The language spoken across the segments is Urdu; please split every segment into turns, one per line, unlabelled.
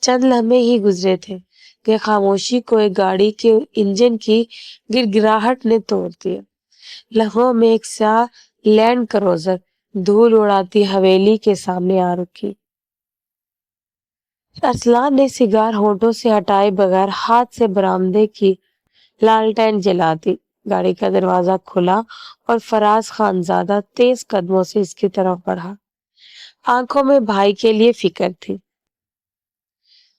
چند لمحے ہی گزرے تھے کہ خاموشی کو ایک گاڑی کے انجن کی گرگراہٹ نے توڑ دیا۔ لمحوں میں ایک سیاہ لینڈ کروزر دھول اڑاتی حویلی کے سامنے آ رکی۔ ارسلان نے سگار ہونٹوں سے ہٹائے بغیر ہاتھ سے برآمدے کی لالٹین جلا دی۔ گاڑی کا دروازہ کھلا اور فراز خانزادہ تیز قدموں سے اس کی طرف بڑھا۔ آنکھوں میں بھائی کے لیے فکر تھی۔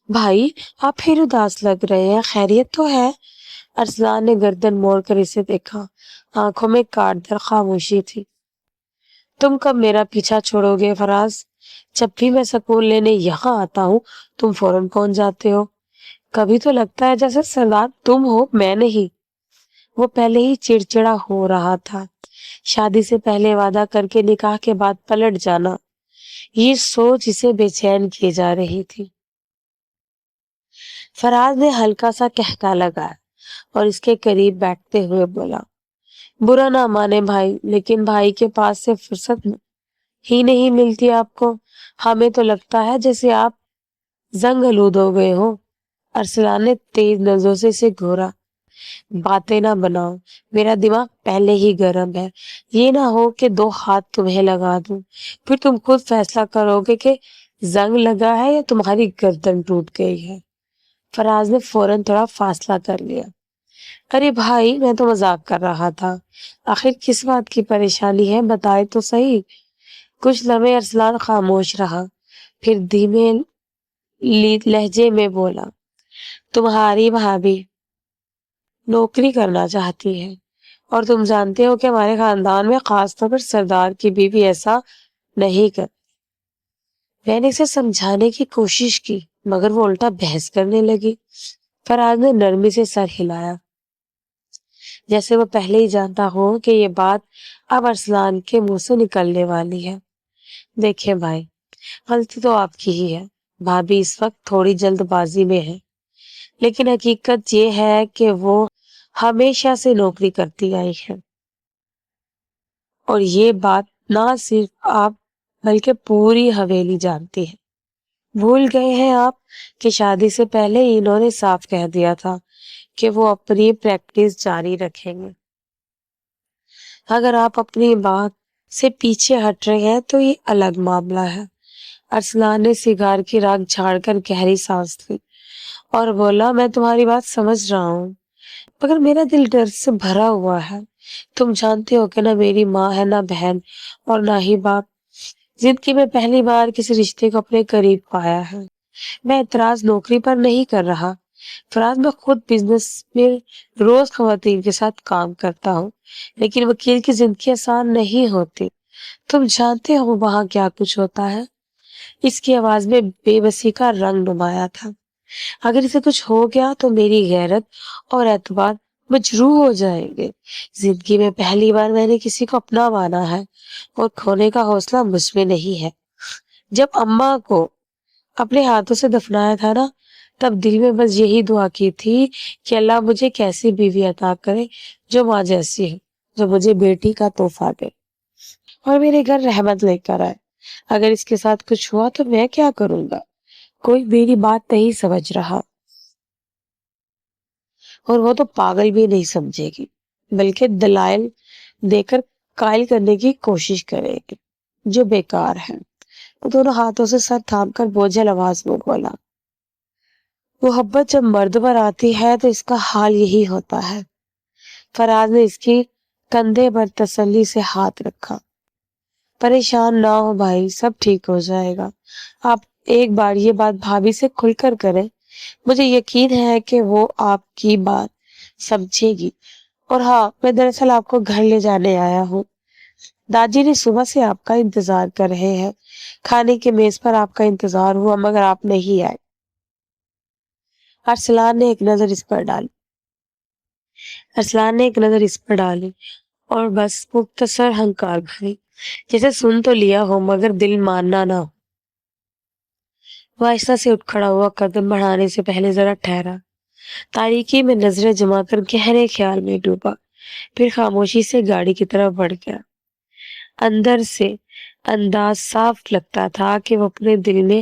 بھائی، آپ پھر اداس لگ رہے ہیں، خیریت تو ہے؟ ارسلان نے گردن موڑ کر اسے دیکھا۔ آنکھوں میں کاٹ در خاموشی تھی۔ تم کب میرا پیچھا چھوڑو گے فراز؟ جب بھی میں سکون لینے یہاں آتا ہوں تم فوراً پہنچ جاتے ہو۔ کبھی تو لگتا ہے جیسے سردار تم ہو، میں نہیں۔ وہ پہلے ہی چڑچڑا ہو رہا تھا۔ شادی سے پہلے وعدہ کر کے نکاح کے بعد پلٹ جانا، یہ سوچ اسے بے چین کیے جا رہی تھی۔ فراز نے ہلکا سا قہقہ لگایا اور اس کے قریب بیٹھتے ہوئے بولا، برا نہ مانے بھائی، لیکن بھائی کے پاس سے فرصت ہی نہیں ملتی آپ کو۔ ہمیں تو لگتا ہے جیسے آپ زنگ آلود ہو گئے ہو۔ ارسلان نے تیز نظروں سے اسے گھورا۔ باتیں نہ بناؤ، میرا دماغ پہلے ہی گرم ہے۔ یہ نہ ہو کہ دو ہاتھ تمہیں لگا دوں، پھر تم خود فیصلہ کرو گے کہ زنگ لگا ہے یا تمہاری گردن ٹوٹ گئی ہے۔ فراز نے فوراً تھوڑا فاصلہ کر لیا۔ ارے بھائی، میں تو مذاق کر رہا تھا، آخر کس بات کی پریشانی ہے بتائے تو صحیح۔ کچھ لمحے ارسلان خاموش رہا، پھر دھیمے لہجے میں بولا، تمہاری بھابھی نوکری کرنا چاہتی ہے اور تم جانتے ہو کہ ہمارے خاندان میں خاص طور پر سردار کی بیوی ایسا نہیں کر۔ میں نے اسے سمجھانے کی کوشش کی مگر وہ الٹا بحث کرنے لگی۔ فراز نے نرمی سے سر ہلایا جیسے وہ پہلے ہی جانتا ہو کہ یہ بات اب ارسلان کے منہ سے نکلنے والی ہے۔ دیکھیں بھائی، غلطی تو آپ کی ہی ہے، بھابھی اس وقت تھوڑی جلد بازی میں ہے، لیکن حقیقت یہ ہے کہ وہ ہمیشہ سے نوکری کرتی آئی ہے، اور یہ بات نہ صرف آپ بلکہ پوری حویلی جانتی ہے۔ بھول گئے ہیں آپ کہ شادی سے پہلے انہوں نے صاف کہہ دیا تھا کہ وہ اپنی پریکٹس جاری رکھیں گے۔ اگر آپ اپنی بات سے پیچھے ہٹ رہے ہیں تو یہ الگ معاملہ ہے۔ ارسلان نے سگار کی راکھ جھاڑ کر گہری سانس لی اور بولا، میں تمہاری بات سمجھ رہا ہوں مگر میرا دل ڈر سے بھرا ہوا ہے۔ تم جانتے ہو کہ نہ میری ماں ہے، نہ بہن، اور نہ ہی باپ۔ زندگی میں پہلی بار کسی رشتے کو اپنے قریب پایا ہے۔ میں اعتراض نوکری پر نہیں کر رہا فراز، میں خود بزنس میں روز خواتین کے ساتھ کام کرتا ہوں، لیکن وکیل کی زندگی آسان نہیں ہوتی۔ تم جانتے ہو وہاں کیا کچھ ہوتا ہے۔ اس کی آواز میں بے بسی کا رنگ نمایاں تھا۔ اگر اسے کچھ ہو گیا تو میری غیرت اور اعتبار مجروح ہو جائیں گے۔ زندگی میں پہلی بار میں نے کسی کو اپنا مانا ہے اور کھونے کا حوصلہ مجھ میں نہیں ہے۔ جب اماں کو اپنے ہاتھوں سے دفنایا تھا نا، تب دل میں بس یہی دعا کی تھی کہ اللہ مجھے کیسی بیوی عطا کرے جو ماں جیسی ہے، جو مجھے بیٹی کا تحفہ دے اور میرے گھر رحمت لے کر آئے۔ اگر اس کے ساتھ کچھ ہوا تو میں کیا کروں گا؟ کوئی میری بات نہیں سمجھ رہا، اور وہ تو پاگل بھی نہیں سمجھے گی بلکہ دلائل دے کر قائل کرنے کی کوشش کرے گی جو بیکار ہے۔ وہ دونوں ہاتھوں سے سر تھام کر بوجھل آواز میں بولا، محبت جب مرد پر آتی ہے تو اس کا حال یہی ہوتا ہے۔ فراز نے اس کی کندھے پر تسلی سے ہاتھ رکھا۔ پریشان نہ ہو بھائی، سب ٹھیک ہو جائے گا۔ آپ ایک بار یہ بات بھابھی سے کھل کر کریں، مجھے یقین ہے کہ وہ آپ کی بات سمجھے گی۔ اور ہاں، میں دراصل آپ کو گھر لے جانے آیا ہوں۔ داجی نے صبح سے آپ کا انتظار کر رہے ہیں، کھانے کے میز پر آپ کا انتظار ہوا مگر آپ نہیں آئے۔ ارسلان نے ایک نظر اس پر ڈالی اور بس مختصر ہنکار بھری، جیسے سن تو لیا ہو مگر دل ماننا نہ ہو۔ وہ آہستہ سے اٹھ کھڑا ہوا، قدم بڑھانے سے پہلے ذرا ٹھہرا، تاریکی میں نظریں جما کر گہرے خیال میں ڈوبا، پھر خاموشی سے گاڑی کی طرف بڑھ گیا۔ اندر سے انداز صاف لگتا تھا کہ وہ اپنے دل میں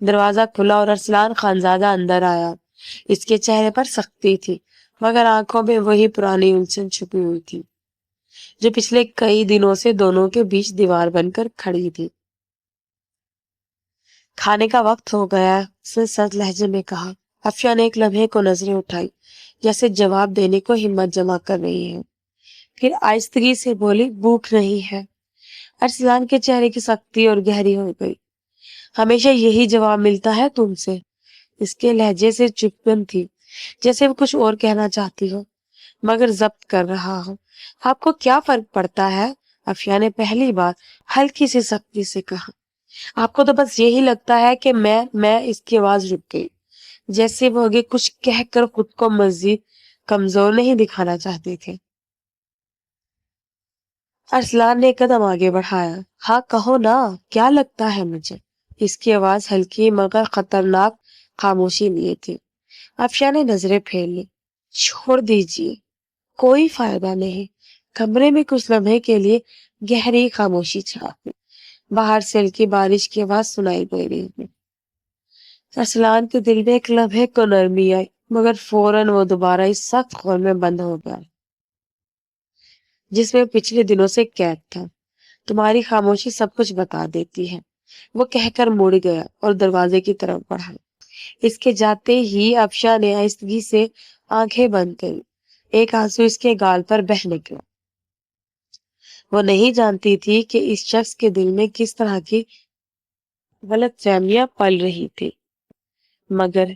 دروازہ کھلا اور ارسلان خانزادہ اندر آیا۔ اس کے چہرے پر سختی تھی مگر آنکھوں میں وہی پرانی الجھن چھپی ہوئی تھی جو پچھلے کئی دنوں سے دونوں کے بیچ دیوار بن کر کھڑی تھی۔ کھانے کا وقت ہو گیا، اس نے سرد لہجے میں کہا۔ افشاں نے ایک لمحے کو نظریں اٹھائی جیسے جواب دینے کو ہمت جمع کر رہی ہے، پھر آہستگی سے بولی، بھوک نہیں ہے۔ ارسلان کے چہرے کی سختی اور گہری ہو گئی۔ ہمیشہ یہی جواب ملتا ہے تم سے؟ اس کے لہجے سے چپن تھی، جیسے وہ کچھ اور کہنا چاہتی ہو مگر ضبط کر رہا ہو۔ آپ کو کیا فرق پڑتا ہے؟ افشاں نے پہلی بار ہلکی سی سختی سے کہا۔ آپ کو تو بس یہی لگتا ہے کہ میں اس کی آواز رک گئی، جیسے وہ آگے کچھ کہہ کر خود کو مزید کمزور نہیں دکھانا چاہتے تھے۔ ارسلان نے ایک قدم آگے بڑھایا۔ ہاں کہو نا، کیا لگتا ہے مجھے؟ اس کی آواز ہلکی مگر خطرناک خاموشی لیے تھی۔ افشاں نے نظریں پھیر لی۔ چھوڑ دیجیے، کوئی فائدہ نہیں۔ کمرے میں کچھ لمحے کے لیے گہری خاموشی چھا گئی۔ باہر سے ہلکی بارش کی آواز سنائی دے رہی تھی۔ ارسلان کے دل میں ایک لمحے کو نرمی آئی مگر فوراً وہ دوبارہ اس سخت خور میں بند ہو گیا جس میں پچھلے دنوں سے قید تھا۔ تمہاری خاموشی سب کچھ بتا دیتی ہے، وہ کہہ کر مڑ گیا اور دروازے کی طرف بڑھا۔ اس کے جاتے ہی افشاں نے آہستگی سے آنکھیں بند کری۔ ایک آنسو اس کے گال پر بہہ نکلا۔ وہ نہیں جانتی تھی کہ اس شخص کے دل میں کس طرح کی غلط فہمیاں پل رہی تھی، مگر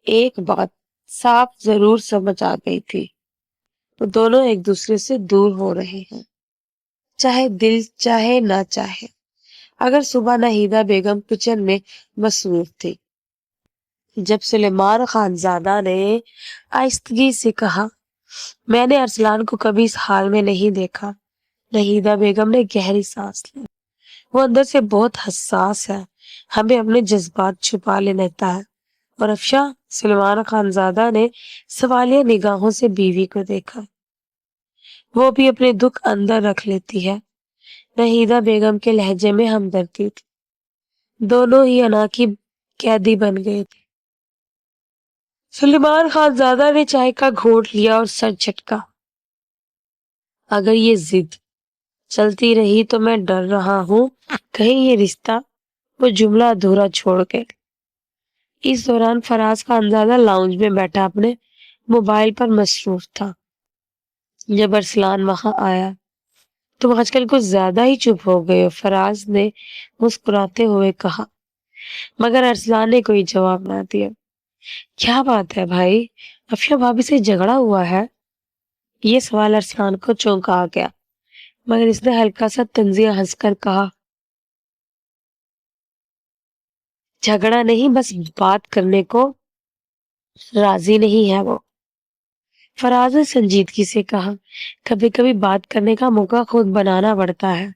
ایک بات صاف ضرور سمجھ آ گئی تھی، وہ دونوں ایک دوسرے سے دور ہو رہے ہیں، چاہے دل چاہے نہ چاہے۔ اگر صبح ناہیدہ بیگم کچن میں مصروف تھی جب سلیمان خانزادہ نے آہستگی سے کہا، میں نے ارسلان کو کبھی اس حال میں نہیں دیکھا۔ ناہیدہ بیگم نے گہری سانس لی۔ وہ اندر سے بہت حساس ہے، ہمیں اپنے جذبات چھپا لیتا ہے۔ اور افشاں، سلیمان خانزادہ نے سوالیہ نگاہوں سے بیوی کو دیکھا، وہ بھی اپنے دکھ اندر رکھ لیتی ہے۔ ناہیدہ بیگم کے لہجے میں ہمدردی تھی۔ دونوں ہی انا کی قیدی بن گئے تھے۔ سلیمان خانزادہ نے چائے کا گھونٹ لیا اور سر جھٹکا۔ اگر یہ ضد چلتی رہی تو میں ڈر رہا ہوں کہیں یہ رشتہ، وہ جملہ ادھورا چھوڑ گئے۔ اس دوران فراز خانزادہ لاؤنج میں بیٹھا اپنے موبائل پر مصروف تھا۔ جب ارسلان وہاں آیا، تم آج کل کچھ زیادہ ہی چپ ہو گئے ہو، فراز نے مسکراتے ہوئے کہا، مگر ارسلان نے کوئی جواب نہ دیا۔ کیا بات ہے بھائی، افشاں بھابھی سے جھگڑا ہوا ہے؟ یہ سوال ارسلان کو چونکا گیا مگر اس نے ہلکا سا طنزیہ ہنس کر کہا، جھگڑا نہیں، بس بات کرنے کو راضی نہیں ہے وہ۔ فراز نے سنجیدگی سے کہا، کبھی کبھی بات کرنے کا موقع خود بنانا پڑتا ہے۔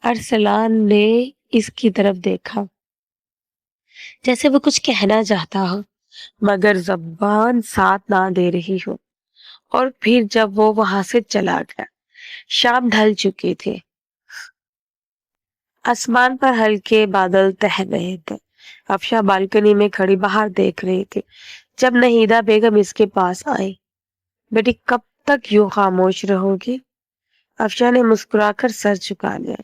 ارسلان نے اس کی طرف دیکھا جیسے وہ کچھ کہنا چاہتا ہو مگر زبان ساتھ نہ دے رہی ہو، اور پھر جب وہ وہاں سے چلا گیا، شام ڈھل چکی تھی۔ آسمان پر ہلکے بادل تہ رہے تھے۔ افشاں بالکنی میں کھڑی باہر دیکھ رہی تھی جب ناہیدہ بیگم اس کے پاس آئی۔ بیٹی کب تک یوں خاموش رہو گی؟ افشاں نے مسکرا کر سر جھکا لیا۔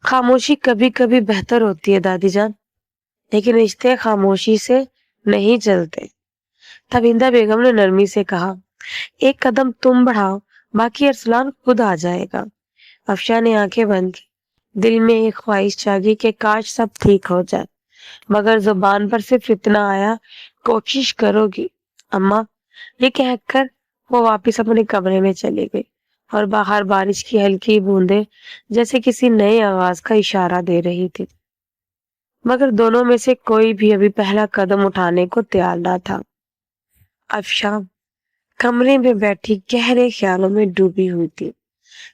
خاموشی کبھی کبھی بہتر ہوتی ہے دادی جان، لیکن رشتے خاموشی سے نہیں چلتے۔ تبیندہ بیگم نے نرمی سے کہا، ایک قدم تم بڑھاؤ، باقی ارسلان خود آ جائے گا۔ افشاں نے آنکھیں بند کی۔ دل میں ایک خواہش جاگی کہ کاش سب ٹھیک ہو جائے، مگر زبان پر صرف اتنا آیا، کوشش کرو گی اماں؟ یہ کہہ کر وہ واپس اپنے کمرے میں چلی گئی اور باہر بارش کی ہلکی بوندیں جیسے کسی نئے آغاز کا اشارہ دے رہی تھی، مگر دونوں میں سے کوئی بھی ابھی پہلا قدم اٹھانے کو تیار نہ تھا۔ افشاں کمرے میں بیٹھی گہرے خیالوں میں ڈوبی ہوئی تھی۔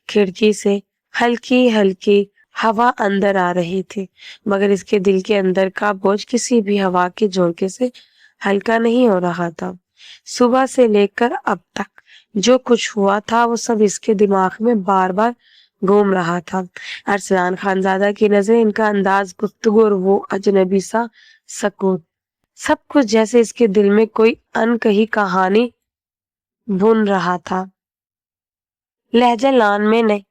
کھڑکی سے ہلکی ہلکی ہوا اندر آ رہی تھی مگر اس کے دل کے اندر کا بوجھ کسی بھی ہوا کے جھونکے سے ہلکا نہیں ہو رہا تھا۔ صبح سے لے کر اب تک جو کچھ ہوا تھا وہ سب اس کے دماغ میں بار بار گھوم رہا تھا۔ ارسلان خانزادہ کی نظریں، ان کا انداز گفتگو اور وہ اجنبی سا سکون، سب کچھ جیسے اس کے دل میں کوئی ان کہی کہانی بن رہا تھا۔ لہجہ لان میں نہیں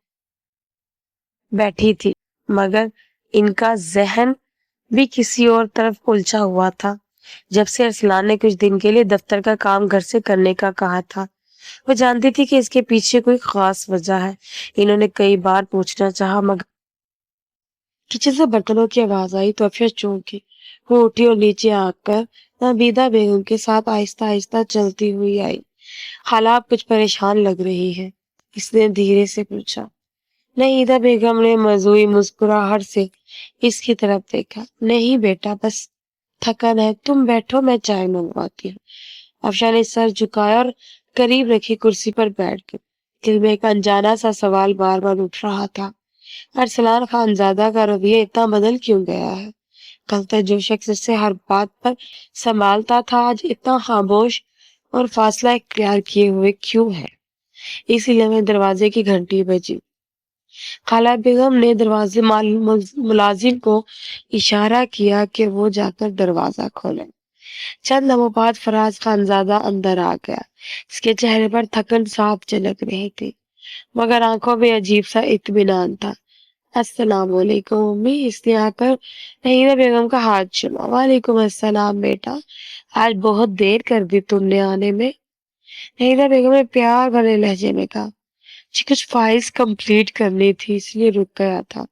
بیٹھی تھی، مگر ان کا ذہن بھی کسی اور طرف الجھا ہوا تھا۔ جب سے ارسلان نے کچھ دن کے لیے دفتر کا کام گھر سے کرنے کا کہا تھا، وہ جانتی تھی کہ اس کے پیچھے کوئی خاص وجہ ہے۔ انہوں نے کئی بار پوچھنا چاہا، مگر کچن سے برتنوں کی آواز آئی تو افیا چونکی۔ وہ اٹھی اور نیچے آ کر نبیدہ بیگم کے ساتھ آہستہ آہستہ چلتی ہوئی آئی۔ خالہ آپ کچھ پریشان لگ رہی ہے، اس نے دھیرے سے پوچھا۔ نبیدہ بیگم نے مزوئی مسکراہٹ سے اس کی طرف دیکھا۔ نہیں بیٹا، بس تھکن ہے، تم بیٹھو، میں چائے منگواتی ہوں۔ افشا نے سر جھکایا اور قریب رکھی کرسی پر بیٹھ گئی۔ دل میں ایک انجانا سا سوال بار بار اٹھ رہا تھا، ارسلان خانزادہ کا رویہ اتنا بدل کیوں گیا ہے؟ کل تک جو شخص اس سے ہر بات پر سنبھالتا تھا، آج اتنا خاموش اور فاصلہ اختیار کیے ہوئے کیوں ہے؟ اسی لمحے دروازے کی گھنٹی بجی۔ خالہ بیگم نے دروازے ملازم کو اشارہ کیا کہ وہ جا کر دروازہ کھولے۔ چند لمحوں بعد فراز خانزادہ اندر آ گیا۔ اس کے چہرے پر تھکن صاف جھلک رہی تھی، مگر آنکھوں میں عجیب سا اطمینان تھا۔ السلام علیکم امی، اس نے آ کر نبیدہ بیگم کا ہاتھ چوما۔ وعلیکم السلام بیٹا، آج بہت دیر کر دی تم نے آنے میں۔ نبیدہ بیگم نے پیار بھرے لہجے میں کہا، جی کچھ فائلز کمپلیٹ کرنی تھی، اس لیے رک گیا تھا،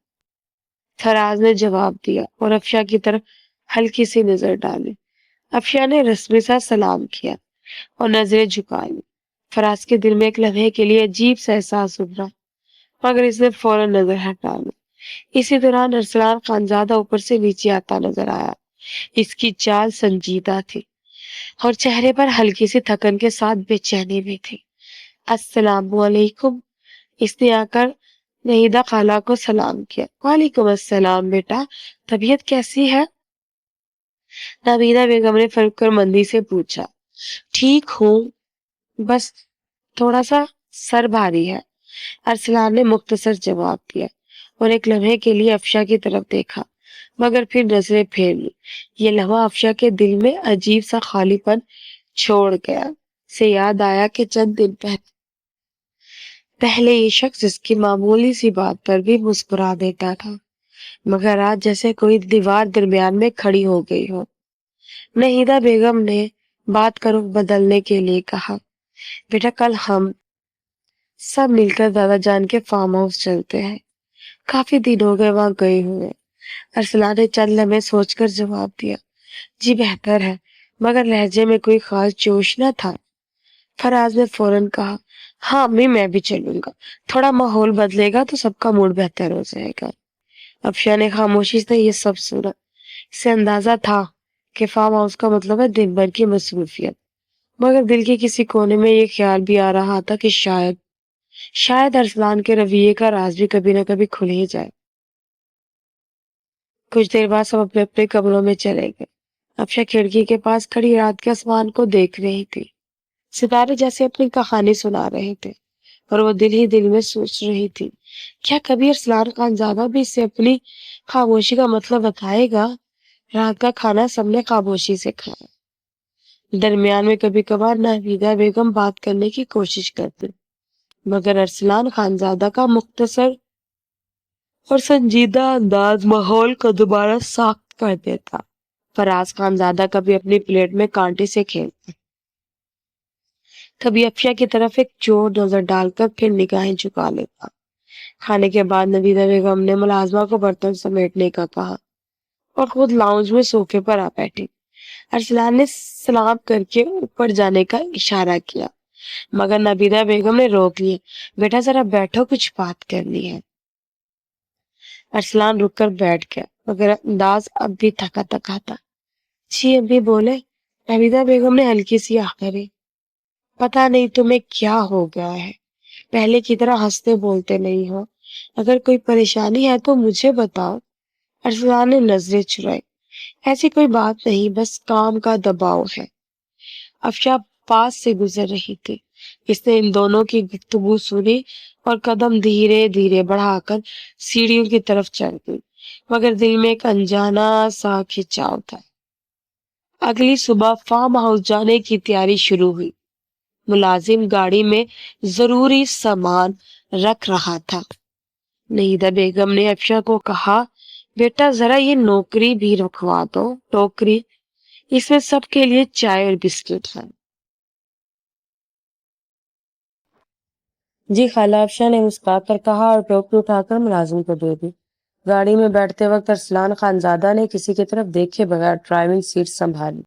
فراز نے جواب دیا اور افشا کی طرف ہلکی سی نظر ڈالی۔ افشا نے رسمی سا سلام کیا اور نظریں جھکا لی۔ فراز کے دل میں ایک لمحے کے لیے عجیب سا احساس ابھرا، مگر اس نے فوراً نظر ہٹا لی۔ اسی دوران ارسلان خانزادہ اوپر سے نیچے آتا نظر آیا۔ اس کی چال سنجیدہ تھی اور چہرے پر ہلکی سی تھکن کے ساتھ بے چینی بھی تھی۔ السلام علیکم، اس نے آ کر نبیدہ خالہ کو سلام کیا۔ وعلیکم السلام بیٹا، طبیعت کیسی ہے؟ نبیدہ بیگم نے فکر مندی سے پوچھا۔ ٹھیک ہوں، بس تھوڑا سا سر بھاری ہے، ارسلان نے مختصر جواب دیا اور ایک لمحے کے لیے افشا کی طرف دیکھا، مگر پھر نظریں پھیر لی۔ یہ لمحہ افشا کے دل میں عجیب سا خالی پن چھوڑ گیا۔ سے یاد آیا کہ چند دن پہلے یہ شخص جس کی معمولی سی بات پر بھی مسکرا دیتا تھا، مگر آج جیسے کوئی دیوار درمیان میں کھڑی ہو گئی ہو۔ نبیدہ بیگم نے بات کا رخ بدلنے کے لیے کہا، بیٹا کل ہم سب مل کر دادا جان کے فارم ہاؤس چلتے ہیں، کافی دن ہو گئے وہاں گئے ہوئے۔ ارسلان نے چند لمحے سوچ کر جواب دیا، جی بہتر ہے، مگر لہجے میں کوئی خاص جوش نہ تھا۔ فراز نے فوراً کہا، ہاں امی میں بھی چلوں گا، تھوڑا ماحول بدلے گا تو سب کا موڈ بہتر ہو جائے گا۔ افشا نے خاموشی سے یہ سب سنا۔ اسے اندازہ تھا کہ فارم ہاؤس کا مطلب ہے دن بھر کی مصروفیت، مگر دل کے کسی کونے میں یہ خیال بھی آ رہا تھا کہ شاید ارسلان کے رویے کا راز بھی کبھی نہ کبھی کھل ہی جائے۔ کچھ دیر بعد سب اپنے اپنے کمروں میں چلے گئے۔ افشا کھڑکی کے پاس کھڑی رات کے آسمان کو دیکھ رہی تھی۔ ستارے جیسے اپنی کہانی سنا رہے تھے اور وہ دل ہی دل میں سوچ رہی تھی، کیا کبھی ارسلان خانزادہ بھی اسے اپنی خاموشی کا مطلب بتائے گا؟ رات کا کھانا سب نے خاموشی سے کھایا۔ درمیان میں کبھی کبھار نبیدہ بیگم بات کرنے کی کوشش کرتی، مگر ارسلان خانزادہ کا مختصر اور سنجیدہ انداز ماحول کو دوبارہ ساخت کر دیتا۔ فراز خانزادہ کبھی اپنی پلیٹ میں کانٹے سے کھیلتا، کبھی افشا کی طرف ایک چور نظر ڈال کر پھر نگاہیں جھکا لیتا۔ کھانے کے بعد نبیدہ بیگم نے ملازمہ کو برتن سمیٹنے کا کہا اور خود لاؤنج میں صوفے پر آ بیٹھی۔ ارسلان نے سلام کر کے اوپر جانے کا اشارہ کیا، مگر نبیدہ بیگم نے روک لیا۔ بیٹا ذرا بیٹھو، کچھ بات کرنی ہے۔ ارسلان رک کر بیٹھ گیا، مگر انداز اب بھی تھکا تھکا تھا۔ جی ابھی بولے، نبیدہ بیگم نے ہلکی سی آہ بھری۔ پتا نہیں تمہیں کیا ہو گیا ہے، پہلے کی طرح ہنستے بولتے نہیں ہو، اگر کوئی پریشانی ہے تو مجھے بتاؤ۔ ارسلان نے نظریں چرائی۔ ایسی کوئی بات نہیں، بس کام کا دباؤ ہے۔ افشا پاس سے گزر رہی تھی، اس نے ان دونوں کی گفتگو سنی اور قدم دھیرے دھیرے بڑھا کر سیڑھیوں کی طرف چڑھ گئی، مگر دل میں ایک انجانا سا کھچاؤ تھا۔ اگلی صبح فارم ہاؤس جانے کی تیاری شروع ہوئی۔ ملازم گاڑی میں ضروری سامان رکھ رہا تھا۔ نہیدہ بیگم نے افشا کو کہا، بیٹا ذرا یہ نوکری بھی رکھوا دو، ٹوکری، اس میں سب کے لیے چائے اور بسکٹ ہے۔ جی خالہ، افشا نے مسکرا کر کہا اور ٹوکری اٹھا کر ملازم کو دے دی۔ گاڑی میں بیٹھتے وقت ارسلان خانزادہ نے کسی کی طرف دیکھے بغیر ڈرائیونگ سیٹ سنبھالی۔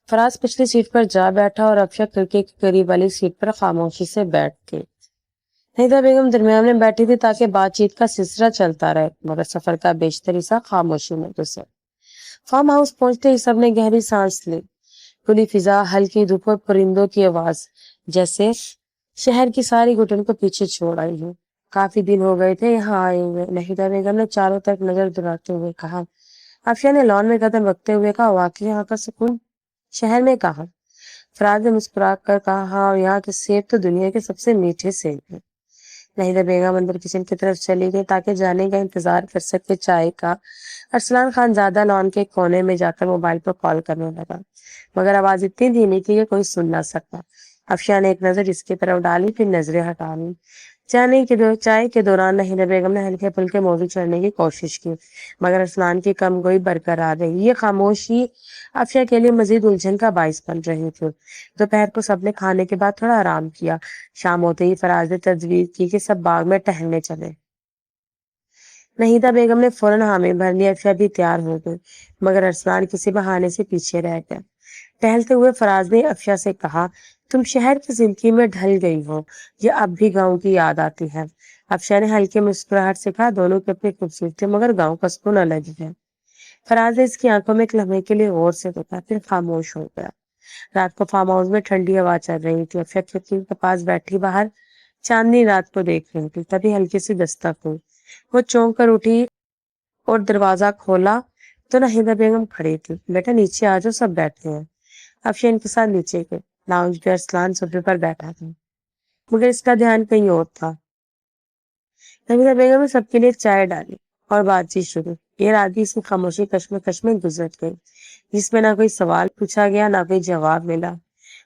فراز پچھلی سیٹ پر جا بیٹھا اور افشا کھڑکی کے قریب والی سیٹ پر خاموشی سے بیٹھ گئی۔ نہیدہ بیگم درمیان میں بیٹھی تھی تاکہ بات چیت کا سلسلہ چلتا رہے، مگر سفر کا بیشتر حصہ خاموشی میں گزرا۔ فارم ہاؤس پہنچتے ہی سب نے گہری سانس لی۔ کھلی فضا، ہلکی دھوپ اور پرندوں کی آواز جیسے شہر کی ساری گھٹن کو پیچھے چھوڑ آئی ہوں۔ کافی دن ہو گئے تھے یہاں آئے ہوئے، نہیدہ بیگم نے چاروں طرف نظر دلاتے ہوئے کہا۔ افشا نے لان میں قدم رکھتے ہوئے کہا، واقعی یہاں کا سکون شہر میں کہا۔ فراز نے مسکرا کر کہا، ہاں، اور یہاں کے سیب تو دنیا کے سب سے میٹھے سیب ہیں۔ نہیدہ بیگم اندر کچن کی طرف چلی گئی تاکہ جانے کا انتظار کر سکے چائے کا۔ ارسلان خان زیادہ لان کے کونے میں جا کر موبائل پر کال کرنے لگا، مگر آواز اتنی دھیمی تھی کہ کوئی سن نہ سکا۔ افشا نے ایک نظر اس کی طرف ڈالی، پھر نظریں ہٹا لی۔ چائے کے دوران نہیدہ بیگم نے ہلکے پھلکے موضوع چھڑنے کی کوشش کی، مگر ارسلان کی کم گوئی برقرار رہی۔ یہ خاموشی افشا کے لیے مزید الجھن کا باعث بن رہی تھی۔ دوپہر کو سب نے کھانے کے بعد تھوڑا آرام کیا۔ شام ہوتے ہی فراز نے تجویز کی کہ سب باغ میں ٹہلنے چلے۔ نہیدہ بیگم نے فوراً حامی بھر لی۔ افشا بھی تیار ہو گئی، مگر ارسلان کسی بہانے سے پیچھے رہ گیا۔ ٹہلتے ہوئے فراز نے افشا سے کہا، تم شہر کی زندگی میں ڈھل گئی ہو یا اب بھی گاؤں کی یاد آتی ہے؟ افشا نے ہلکی مسکراہٹ سے کہا، دونوں کی اپنی خوبصورتی مگر گاؤں کا سکون الگ ہے۔ فراز نے اس کی آنکھوں میں ایک لمحے کے لیے غور سے دیکھا، پھر خاموش ہو گیا۔ رات کو فارم ہاؤس میں ٹھنڈی ہوا چل رہی تھی۔ افشا کھڑکی کے پاس بیٹھی باہر چاندنی رات کو دیکھ رہی تھی، تبھی ہلکی سی دستک ہوئی۔ وہ چونک کر اٹھی اور دروازہ کھولا تو نہیدہ بیگم کھڑی تھی۔ بیٹا نیچے آ جاؤ، سب بیٹھے ہیں۔ افشا ان کے ساتھ نیچے گئے۔ لاؤنج پہ ارسلان صوفے پر بیٹھا تھا، مگر اس کا دھیان کہیں اور تھا۔ نہیدہ بیگم نے سب کے لیے چائے ڈالی اور بات چیت شروع۔ یہ رات بھی خاموشی کشمکش میں گزر گئی، جس میں نہ کوئی سوال پوچھا گیا نہ کوئی جواب ملا،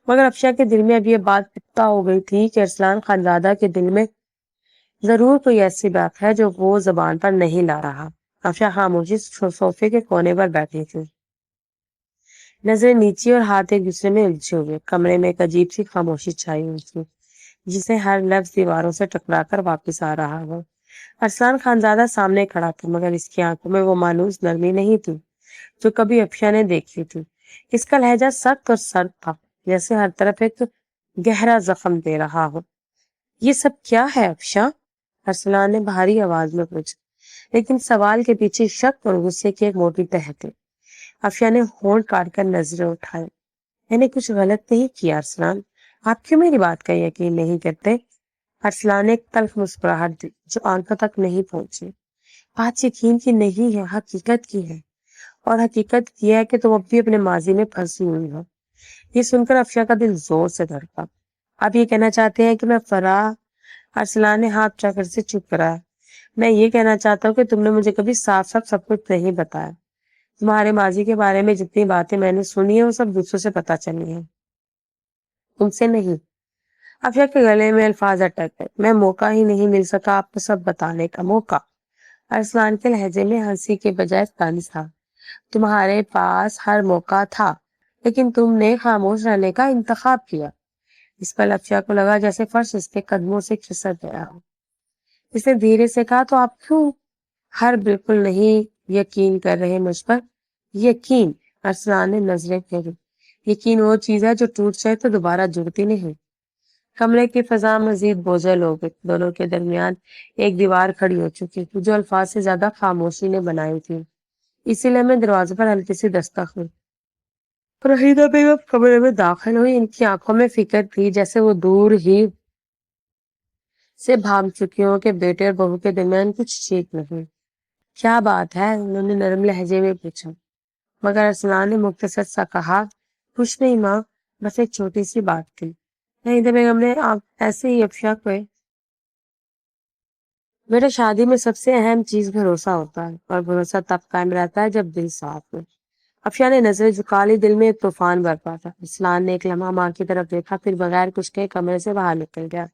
مگر افشا کے دل میں اب یہ بات پختہ ہو گئی تھی کہ ارسلان خانزادہ کے دل میں ضرور کوئی ایسی بات ہے جو وہ زبان پر نہیں لا رہا۔ افشا خاموشی صوفے کے کونے پر بیٹھی تھی، نظریں نیچے اور ہاتھ ایک دوسرے میں الجھے ہوئے۔ کمرے میں ایک عجیب سی خاموشی چھائی ہوئی تھی، جسے ہر لفظ دیواروں سے ٹکرا کر واپس آ رہا ہو۔ ارسلان خانزادہ سامنے کھڑا تھا، مگر اس کی آنکھوں میں وہ مانوس نرمی نہیں تھی جو کبھی افشا نے دیکھی تھی۔ اس کا لہجہ سخت اور سرد تھا، جیسے ہر طرف ایک گہرا زخم دے رہا ہو۔ یہ سب کیا ہے افشا؟ ارسلان نے بھاری آواز میں پوچھا، لیکن سوال کے پیچھے شک اور غصے کی ایک موٹی تہ تھی۔ افشا نے ہونٹ کاٹ کر نظریں اٹھائے۔ میں نے کچھ غلط نہیں کیا ارسلان، آپ کیوں میری بات کا یقین نہیں کرتے؟ ارسلان نے ایک تلخ مسکراہٹ دی جو آنکھوں تک نہیں پہنچی۔ بات یقین کی نہیں ہے، حقیقت کی ہے، اور حقیقت یہ ہے کہ تم اب بھی اپنے ماضی میں پھنسی ہوئی ہو۔ یہ سن کر افشا کا دل زور سے دھڑکا۔ آپ یہ کہنا چاہتے ہیں کہ میں فرا؟ ارسلان نے ہاتھ اٹھا کر سے چپ کرایا۔ میں یہ کہنا چاہتا ہوں کہ تم نے مجھے کبھی صاف صاف سب کچھ نہیں بتایا۔ تمہارے ماضی کے بارے میں جتنی باتیں میں نے سنی ہیں وہ سب دوسروں سے پتہ چلی ہیں، تم سے نہیں۔ افشا کے گلے میں الفاظ اٹک گئے۔ میں موقع ہی نہیں مل سکا آپ کو سب بتانے کا موقع؟ ارسلان کے لہجے میں ہنسی کے بجائے طنز تھا۔ تمہارے پاس ہر موقع تھا، لیکن تم نے خاموش رہنے کا انتخاب کیا۔ اس پر افشا کو لگا جیسے فرش اس کے قدموں سے کھسک گیا ہو۔ اس نے دھیرے سے کہا، تو آپ کیوں ہر بالکل نہیں یقین کر رہے مجھ پر؟ یقین؟ ارسلان نے نظریں پھیری۔ یقین وہ چیز ہے جو ٹوٹ جائے تو دوبارہ جڑتی نہیں۔ کمرے کی فضا مزید بوجھل ہو گئی۔ دونوں کے درمیان ایک دیوار کھڑی ہو چکی تھی جو الفاظ سے زیادہ خاموشی نے بنائی تھی۔ اسی لیے میں دروازے پر ہلکی سی دستک ہوئی۔ نہیدہ بیگم کمرے میں داخل ہوئی۔ ان کی آنکھوں میں فکر تھی، جیسے وہ دور ہی سے بھاگ چکی ہوں کہ بیٹے اور بہو کے درمیان کچھ ٹھیک نہیں۔ کیا بات ہے؟ انہوں نے نرم لہجے میں پوچھا، مگر ارسلان نے مختصر سا کہا، کچھ نہیں ماں، بس ایک چھوٹی سی بات تھی۔ نہیں تو بیگم نے آپ ایسے ہی افشا کو بیٹا شادی میں سب سے اہم چیز بھروسہ ہوتا ہے اور بھروسہ تب قائم رہتا ہے جب دل صاف ہو۔ افشا نے نظر جھکا لی، دل میں ایک طوفان برپا تھا۔ اسلان نے ایک لمحہ ماں کی طرف دیکھا، پھر بغیر کچھ کہے کمرے سے باہر نکل گیا۔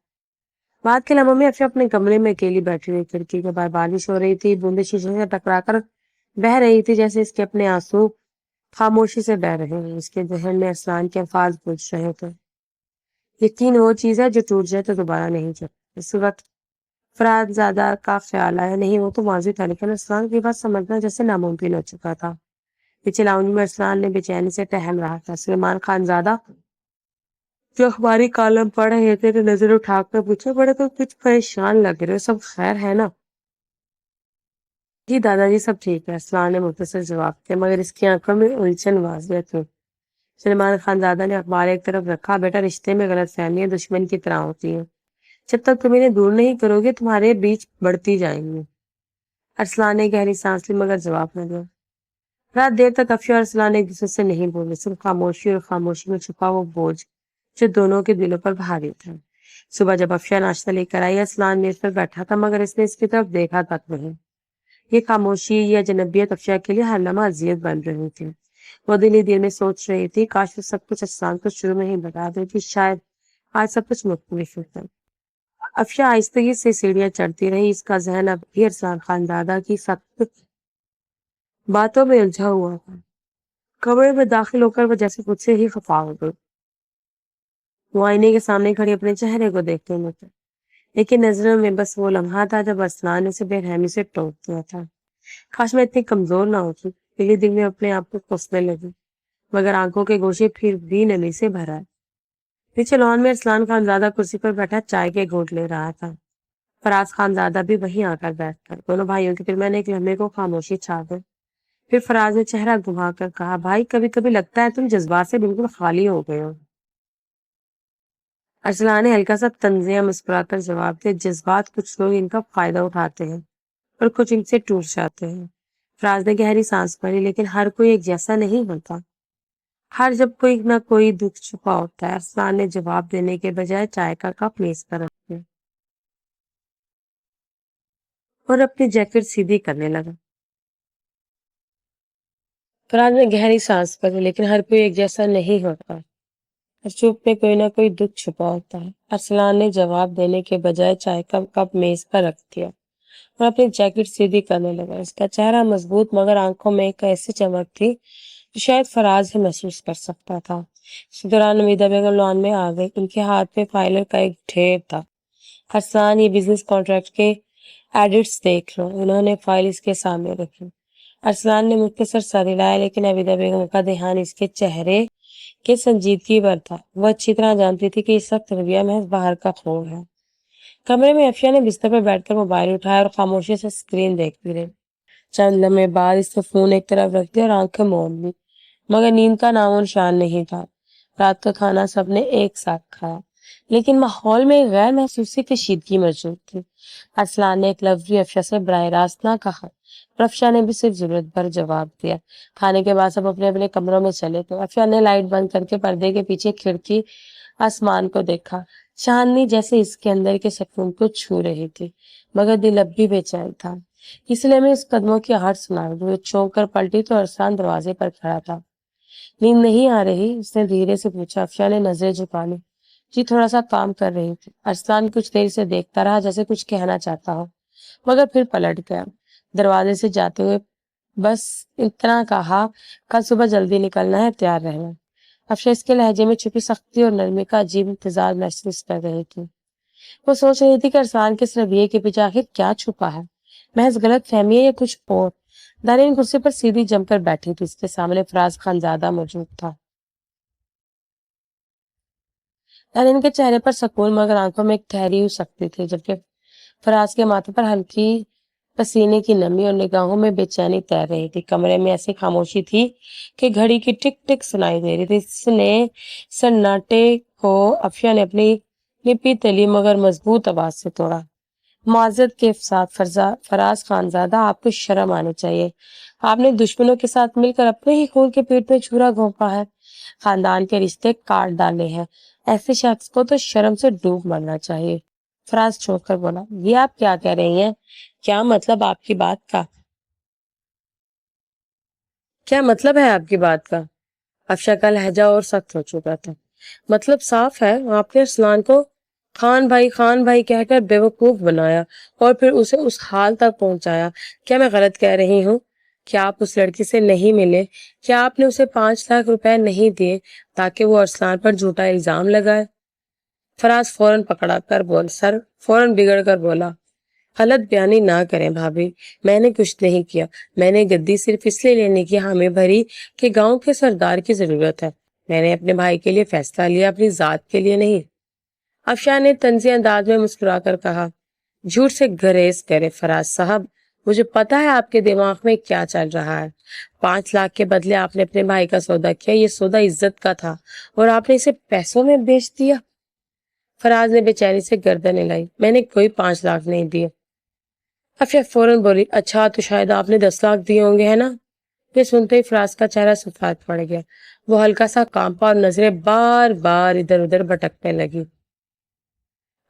بعد کے لمحوں میں افشا اپنے کمرے میں اکیلی بیٹھی ہوئی، کھڑکی کے باہر بارش ہو رہی تھی، بوندیں شیشے سے ٹکرا کر بہہ رہی تھی جیسے اس کے اپنے آنسو خاموشی سے بہہ رہے ہیں۔ اس کے ذہن میں اسلان کے الفاظ گونج رہے تھے، یقین وہ چیز ہے جو ٹوٹ جائے تو دوبارہ نہیں چلتی۔ اس وقت فرات زادہ کا خیال آیا، نہیں وہ تو واضح تھا لیکن اسلان کی بات سمجھنا جیسے ناممکن ہو چکا تھا۔ پیچھے لاؤنج میں اسلان نے بے چینی سے ٹہل رہا تھا۔ سلیمان خان زادہ جو اخباری کالم پڑھ رہے تھے تو نظر اٹھا کر پوچھا، بڑے تو کچھ پریشان لگ رہے ہو، سب خیر ہے نا؟ جی دادا جی سب ٹھیک ہے، اسلان نے مختصر جواب دیا، مگر اس کی آنکھوں میں الجھن واضح تھی۔ سلیمان خان زادہ نے اخبار ایک طرف رکھا، بیٹا رشتے میں غلط فہمیاں دشمن کی طرح ہوتی ہیں، جب تک تم انہیں دور نہیں کرو گے تمہارے بیچ بڑھتی جائیں گی۔ ارسلان نے گہری سانس لی مگر جواب نہ دیا۔ رات دیر تک افشا اور ارسلان ایک دوسرے سے نہیں بولے، صرف خاموشی اور خاموشی میں چھپا وہ بوجھ جو دونوں کے دلوں پر بھاری تھا۔ صبح جب افشا ناشتہ لے کر آئی، ارسلان میز پر بیٹھا تھا مگر اس نے اس کی طرف دیکھا تک نہیں۔ یہ خاموشی یا جنبیت افشا کے لیے ہر لمحہ اذیت بن رہی تھی۔ وہ دل ہی دل میں سوچ رہی تھی، کاش وہ سب کچھ ارسلان کو شروع میں ہی بتا دیتی، شاید آج سب کچھ مختلف ہوتا۔ افشا آہستگی سے سیڑھیاں چڑھتی رہی، اس کا ذہن اب بھی ارسلان خان دادا کی سخت باتوں میں الجھا ہوا تھا۔ کمرے میں داخل ہو کر وہ جیسے خود سے ہی خفا ہو گئی۔ وہ آئینے کے سامنے کھڑی اپنے چہرے کو دیکھتے ہوئے تھے، لیکن نظروں میں بس وہ لمحہ تھا جب ارسلان نے اسے بے رحمی سے ٹوک دیا تھا۔ کاش میں اتنی کمزور نہ ہوتی، دل دل میں اپنے آپ کو کوسنے لگی، مگر آنکھوں کے گوشے پھر بھی نمی سے بھرا ہے۔ پیچھے لان میں ارسلان خان زادہ کرسی پر بیٹھا چائے کے گھونٹ لے رہا تھا۔ فراز خان زادہ بھی وہیں آ کر بیٹھ کر دونوں بھائیوں کے درمیان ایک لمحے کو خاموشی چھا گئی۔ پھر فراز نے چہرہ گھما کر کہا، بھائی کبھی کبھی لگتا ہے تم جذبات سے بالکل خالی ہو گئے ہو۔ ارسلان نے ہلکا سا طنزیہ مسکرا کر جواب دیا، جذبات کچھ لوگ ان کا فائدہ اٹھاتے ہیں اور کچھ ان سے ٹوٹ جاتے ہیں۔ فراز نے گہری سانس بھری، لیکن ہر کوئی ایک جیسا نہیں ہوتا، ہر جب کوئی نہ کوئی دکھ چھپا ہوتا ہے۔ ارسلان نے جواب دینے کے بجائے چائے کا کپ میز پر رکھ دیا اور اپنی جیکٹ سیدھی کرنے لگا۔ فراز نے گہری سانس بھری، لیکن ہر کوئی ایک جیسا نہیں ہوتا، ہر چپ میں کوئی نہ کوئی دکھ چھپا ہوتا ہے۔ ارسلان نے جواب دینے کے بجائے چائے کا کپ میز پر رکھ دیا اور اپنی جیکٹ سیدھی کرنے لگا۔ اس کا چہرہ مضبوط مگر آنکھوں میں ایک ایسی چمک تھی جو شاید فراز ہی محسوس کر سکتا تھا۔ اس دوران نویدہ بیگم لان میں آ گئی، ان کے ہاتھ میں فائلر کا ایک ڈھیر تھا۔ ارسلان یہ بزنس کانٹریکٹ کے ایڈٹس دیکھ لو، انہوں نے فائل اس کے سامنے رکھی۔ ارسلان نے مختصر سر ہلایا، لیکن نویدہ بیگم کا دھیان اس کے چہرے کے سنجیدگی پر تھا۔ وہ اچھی طرح جانتی تھی کہ یہ سخت رویہ محض باہر کا خوف ہے۔ کمرے میں افشا نے بستر پر بیٹھ کر موبائل اٹھایا اور خاموشی سے اسکرین دیکھتی رہی۔ چند لمحے بعد اس نے فون ایک طرف رکھ دیا اور آنکھیں موند لی، مگر نیند کا نام و نشان نہیں تھا۔ رات کا کھانا سب نے ایک ساتھ کھایا، لیکن ماحول میں ایک غیر محسوسی کشیدگی موجود تھی۔ ارسلان نے ایک لفظ بھی افشا سے براہ راست نہ کہا اور افشا نے بھی صرف ضرورت بھر جواب دیا۔ کھانے کے بعد سب اپنے اپنے کمروں میں چلے گئے۔ افشا نے لائٹ بند کر کے پردے کے پیچھے کھڑکی آسمان کو دیکھا، چاندنی جیسے اس کے اندر کے سکون کو چھو رہی تھی، مگر دل اب بھی بے چین تھا۔ اس لیے میں اس قدموں کی آہٹ سنائی دی۔ وہ چونک کر پلٹی تو ارسلان دروازے پر کھڑا تھا۔ نیند نہیں آ رہی؟ اس نے دھیرے سے پوچھا۔ افشا نے نظریں جھکا لی، جی تھوڑا سا کام کر رہی تھی۔ ارسلان کچھ دیر سے دیکھتا رہا جیسے کچھ کہنا چاہتا ہو، مگر پھر پلٹ گیا۔ دروازے سے جاتے ہوئے بس اتنا کہا، کل صبح جلدی نکلنا ہے، تیار رہنا۔ افشا اس کے لہجے میں چھپی سختی اور نرمی کا عجیب امتزاج محسوس کر رہی تھی۔ وہ سوچ رہی تھی کہ ارسلان کے اس رویے کے پیچھے آخر کیا چھپا ہے، محض غلط فہمی ہے یا کچھ اور۔ دارین کرسی پر سیدھی جم کر بیٹھی تھی، اس کے سامنے فراز خان زادہ موجود تھا۔ دارین کے چہرے پر سکون مگر آنکھوں میں ایک ٹھہری ہوئی سختی تھی، جبکہ فراز کے ماتھے پر ہلکی پسینے کی نمی اور نگاہوں میں بے چینی تیر رہی تھی۔ کمرے میں ایسی خاموشی تھی کہ گھڑی کی ٹک ٹک سنائی دے رہی تھی۔ اس نے سناٹے کو افشا نے اپنی لپی تلی مگر مضبوط آواز سے توڑا۔ معذرت کے ساتھ فراز خان زادہ، آپ کو شرم آنی چاہیے، آپ نے دشمنوں کے ساتھ مل کر اپنے ہی خون کے پیٹ میں چھرا گھونپا ہے، خاندان کے رشتے کاٹ ڈالے ہیں ایسے شخص کو تو شرم سے ڈوب مرنا چاہیے۔ فراز چھوڑ کر بولا، یہ آپ کیا کہہ رہی ہیں؟ کیا مطلب آپ کی بات کا؟ کیا مطلب ہے آپ کی بات کا؟ افشا کا لہجہ اور سخت ہو چکا تھا۔ مطلب صاف ہے، آپ نے ارسلان کو خان بھائی کہہ کر بیوقوف بنایا اور پھر اسے اس حال تک پہنچایا۔ کیا میں غلط کہہ رہی ہوں؟ کیا آپ اس لڑکی سے نہیں ملے؟ کیا آپ نے اسے 5 لاکھ روپے نہیں دیے تاکہ وہ ارسلان پر جھوٹا الزام لگائے؟ فراز فوراً بگڑ کر بولا، غلط بیانی نہ کریں بھابھی، میں نے کچھ نہیں کیا۔ میں نے گدی صرف اس لیے لینے کی حامی بھری کہ گاؤں کے سردار کی ضرورت ہے۔ میں نے اپنے بھائی کے لیے فیصلہ لیا، اپنی ذات کے لیے نہیں۔ افشاں نے طنزی انداز میں مسکرا کر کہا، جھوٹ سے گریز کرے فراز صاحب، مجھے پتا ہے آپ کے دماغ میں کیا چل رہا ہے۔ 5 لاکھ کے بدلے آپ نے اپنے بھائی کا سودا کیا، یہ سودا عزت کا تھا اور آپ نے اسے پیسوں میں بیچ دیا۔ فراز نے بے چینی سے گردن ہلائی، میں نے کوئی 5 لاکھ نہیں دیے۔ افشا فوراً بولی، اچھا تو شاید آپ نے 10 لاکھ دیے ہوں گے، ہے نا؟ یہ سنتے ہی فراز کا چہرہ سفید پڑ گیا، وہ ہلکا سا کانپا اور نظریں بار بار ادھر ادھر بھٹکنے لگی۔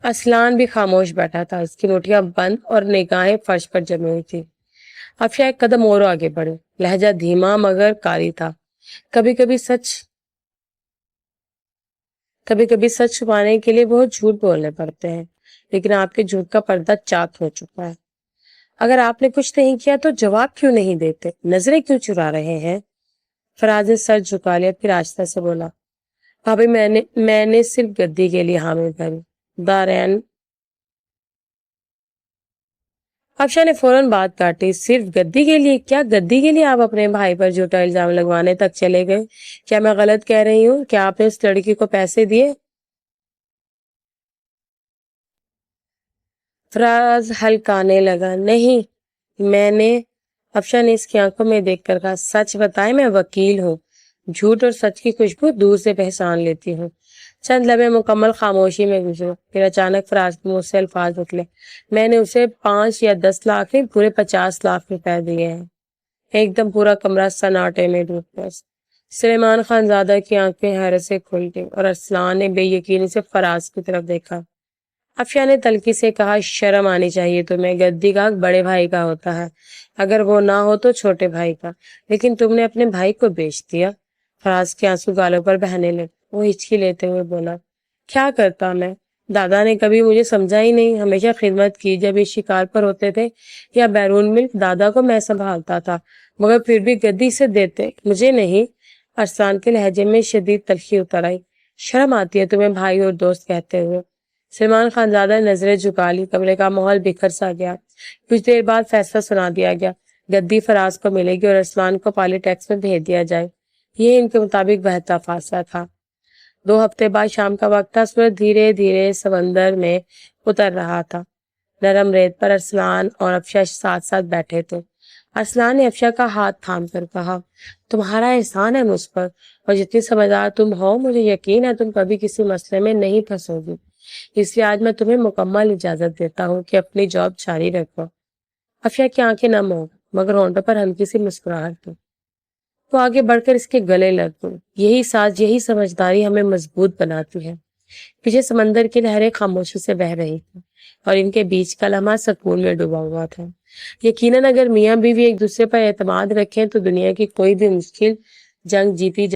ارسلان بھی خاموش بیٹھا تھا، اس کی نوٹیاں بند اور نگاہیں فرش پر جمی ہوئی تھی۔ افشا ایک قدم اور آگے بڑھے، لہجہ دھیما مگر کاری تھا۔ کبھی کبھی سچ چھپانے کے لیے بہت جھوٹ بولنے پڑتے ہیں، لیکن آپ کے جھوٹ کا پردہ چاک ہو چکا ہے۔ اگر آپ نے کچھ نہیں کیا تو جواب کیوں نہیں دیتے؟ نظریں کیوں چرا رہے ہیں؟ فراز نے سر جھکا لیا، پھر آہستہ سے بولا، بھابھی میں نے صرف گدی کے لیے حامی بھری۔ دارین افشا نے فوراً بات کاٹی، صرف گدی کے لیے؟ کیا گدی کے لیے آپ اپنے بھائی پر جھوٹا الزام لگوانے تک چلے گئے؟ کیا میں غلط کہہ رہی ہوں؟ کیا آپ نے اس لڑکی کو پیسے دیے؟ فراز ہلکانے لگا، نہیں میں نے افشا نے اس کی آنکھوں میں دیکھ کر کہا، سچ بتائے، میں وکیل ہوں، جھوٹ اور سچ کی خوشبو دور سے پہچان لیتی ہوں۔ چند لمحے مکمل خاموشی میں گزرے، پھر اچانک فراز کے منہ سے الفاظ نکلے، میں نے اسے 5 یا 10 لاکھ نہیں، پورے 50 لاکھ روپے دیے ہیں۔ ایک دم پورا کمرہ سناٹے میں ڈوب گیا۔ سلیمان خان زادہ کی آنکھیں حیرت سے کھل گئیں اور ارسلان نے بے یقینی سے فراز کی طرف دیکھا۔ افشا نے تلخی سے کہا، شرم آنی چاہیے تمہیں، گدی کا حق بڑے بھائی کا ہوتا ہے، اگر وہ نہ ہو تو چھوٹے بھائی کا، لیکن تم نے اپنے بھائی کو بیچ دیا۔ فراز کے آنسو گالوں پر بہنے لگے، وہ ہچکی لیتے ہوئے بولا، کیا کرتا میں؟ دادا نے کبھی مجھے سمجھا ہی نہیں، ہمیشہ خدمت کی، جب یہ شکار پر ہوتے تھے یا بیرون ملک دادا کو میں سنبھالتا تھا، مگر پھر بھی گدی سے دیتے، مجھے نہیں۔ ارسلان کے لہجے میں شدید تلخی اتر آئی، شرم آتی ہے تمہیں بھائی اور دوست کہتے ہوئے؟ سلمان خان زادہ نے نظریں جھکا لی، کمرے کا ماحول بکھر سا گیا۔ کچھ دیر بعد فیصلہ سنا دیا گیا، گدی فراز کو ملے گی اور ارسلان کو پالی ٹیکس میں بھیج دیا جائے، یہ ان کے مطابق بہتر فیصلہ تھا۔ 2 ہفتے بعد شام کا وقت تھا، سورج دھیرے دھیرے سمندر میں اتر رہا تھا۔ نرم ریت پر ارسلان اور افشا ساتھ ساتھ بیٹھے تھے۔ ارسلان نے افشا کا ہاتھ تھام کر کہا، تمہارا احسان ہے مجھ پر، اور جتنی سمجھدار تم ہو مجھے یقین ہے تم کبھی کسی مسئلے میں نہیں پھنسو گی، اس لیے آج میں تمہیں مکمل اجازت دیتا ہوں کہ اپنی جاب جاری رکھو۔ افشا کی آنکھیں نم ہو مگر ہونٹوں پر ہلکی سی مسکراہٹ تھی، تو آگے بڑھ کر اس کے گلے لگ گئی۔ یہی ساز، یہی سمجھداری ہمیں مضبوط بناتی ہے۔ پیچھے سمندر کی لہریں خاموشی سے بہہ رہی تھی اور ان کے بیچ کا لمحہ سکون میں ڈوبا ہوا تھا۔ یقیناً اگر میاں بیوی ایک دوسرے پر اعتماد رکھیں تو دنیا کی کوئی بھی مشکل جنگ جیتی